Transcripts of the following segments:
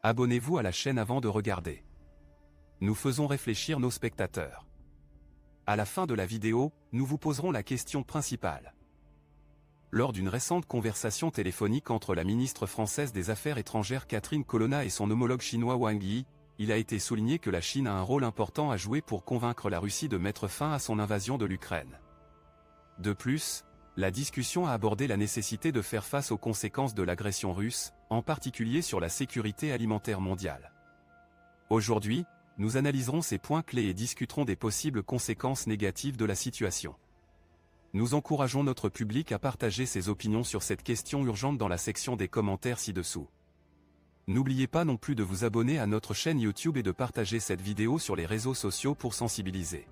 abonnez-vous à la chaîne avant de regarder. Nous faisons réfléchir nos spectateurs. À la fin de la vidéo, nous vous poserons la question principale. Lors d'une récente conversation téléphonique entre la ministre française des Affaires étrangères Catherine Colonna et son homologue chinois Wang Yi, il a été souligné que la Chine a un rôle important à jouer pour convaincre la Russie de mettre fin à son invasion de l'Ukraine. De plus, la discussion a abordé la nécessité de faire face aux conséquences de l'agression russe, en particulier sur la sécurité alimentaire mondiale. Aujourd'hui, nous analyserons ces points clés et discuterons des possibles conséquences négatives de la situation. Nous encourageons notre public à partager ses opinions sur cette question urgente dans la section des commentaires ci-dessous. N'oubliez pas non plus de vous abonner à notre chaîne YouTube et de partager cette vidéo sur les réseaux sociaux pour sensibiliser.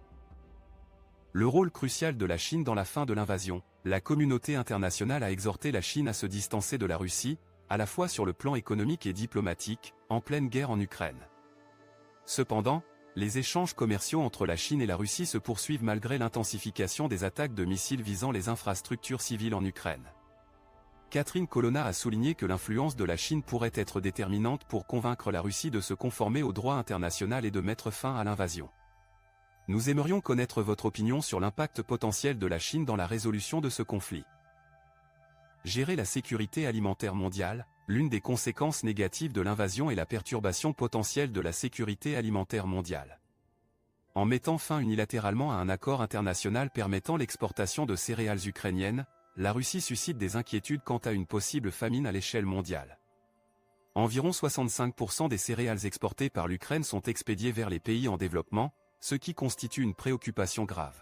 Le rôle crucial de la Chine dans la fin de l'invasion, la communauté internationale a exhorté la Chine à se distancer de la Russie, à la fois sur le plan économique et diplomatique, en pleine guerre en Ukraine. Cependant, les échanges commerciaux entre la Chine et la Russie se poursuivent malgré l'intensification des attaques de missiles visant les infrastructures civiles en Ukraine. Catherine Colonna a souligné que l'influence de la Chine pourrait être déterminante pour convaincre la Russie de se conformer au droit international et de mettre fin à l'invasion. Nous aimerions connaître votre opinion sur l'impact potentiel de la Chine dans la résolution de ce conflit. Gérer la sécurité alimentaire mondiale, l'une des conséquences négatives de l'invasion est la perturbation potentielle de la sécurité alimentaire mondiale. En mettant fin unilatéralement à un accord international permettant l'exportation de céréales ukrainiennes, la Russie suscite des inquiétudes quant à une possible famine à l'échelle mondiale. Environ 65% des céréales exportées par l'Ukraine sont expédiées vers les pays en développement, ce qui constitue une préoccupation grave.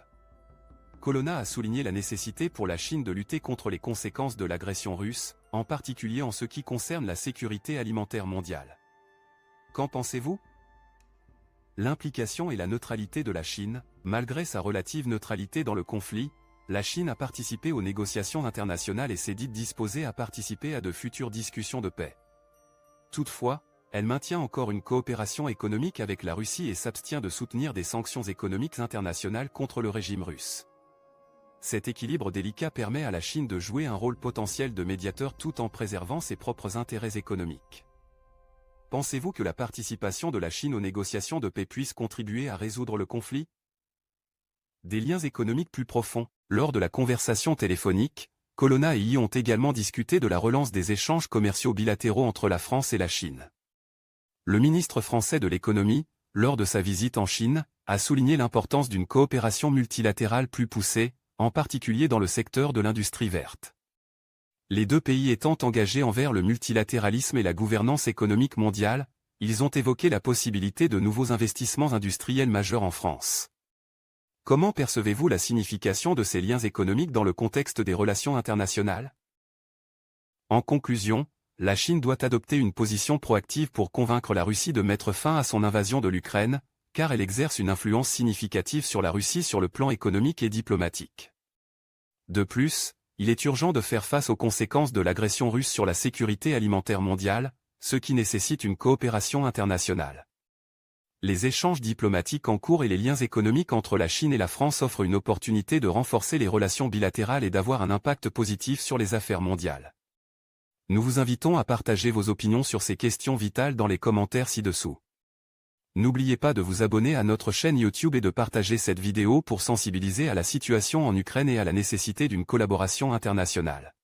Colonna a souligné la nécessité pour la Chine de lutter contre les conséquences de l'agression russe, en particulier en ce qui concerne la sécurité alimentaire mondiale. Qu'en pensez-vous? L'implication et la neutralité de la Chine, malgré sa relative neutralité dans le conflit, la Chine a participé aux négociations internationales et s'est dite disposée à participer à de futures discussions de paix. Toutefois, elle maintient encore une coopération économique avec la Russie et s'abstient de soutenir des sanctions économiques internationales contre le régime russe. Cet équilibre délicat permet à la Chine de jouer un rôle potentiel de médiateur tout en préservant ses propres intérêts économiques. Pensez-vous que la participation de la Chine aux négociations de paix puisse contribuer à résoudre le conflit? Des liens économiques plus profonds. Lors de la conversation téléphonique, Colonna et Yi ont également discuté de la relance des échanges commerciaux bilatéraux entre la France et la Chine. Le ministre français de l'économie, lors de sa visite en Chine, a souligné l'importance d'une coopération multilatérale plus poussée, en particulier dans le secteur de l'industrie verte. Les deux pays étant engagés envers le multilatéralisme et la gouvernance économique mondiale, ils ont évoqué la possibilité de nouveaux investissements industriels majeurs en France. Comment percevez-vous la signification de ces liens économiques dans le contexte des relations internationales? En conclusion, la Chine doit adopter une position proactive pour convaincre la Russie de mettre fin à son invasion de l'Ukraine, car elle exerce une influence significative sur la Russie sur le plan économique et diplomatique. De plus, il est urgent de faire face aux conséquences de l'agression russe sur la sécurité alimentaire mondiale, ce qui nécessite une coopération internationale. Les échanges diplomatiques en cours et les liens économiques entre la Chine et la France offrent une opportunité de renforcer les relations bilatérales et d'avoir un impact positif sur les affaires mondiales. Nous vous invitons à partager vos opinions sur ces questions vitales dans les commentaires ci-dessous. N'oubliez pas de vous abonner à notre chaîne YouTube et de partager cette vidéo pour sensibiliser à la situation en Ukraine et à la nécessité d'une collaboration internationale.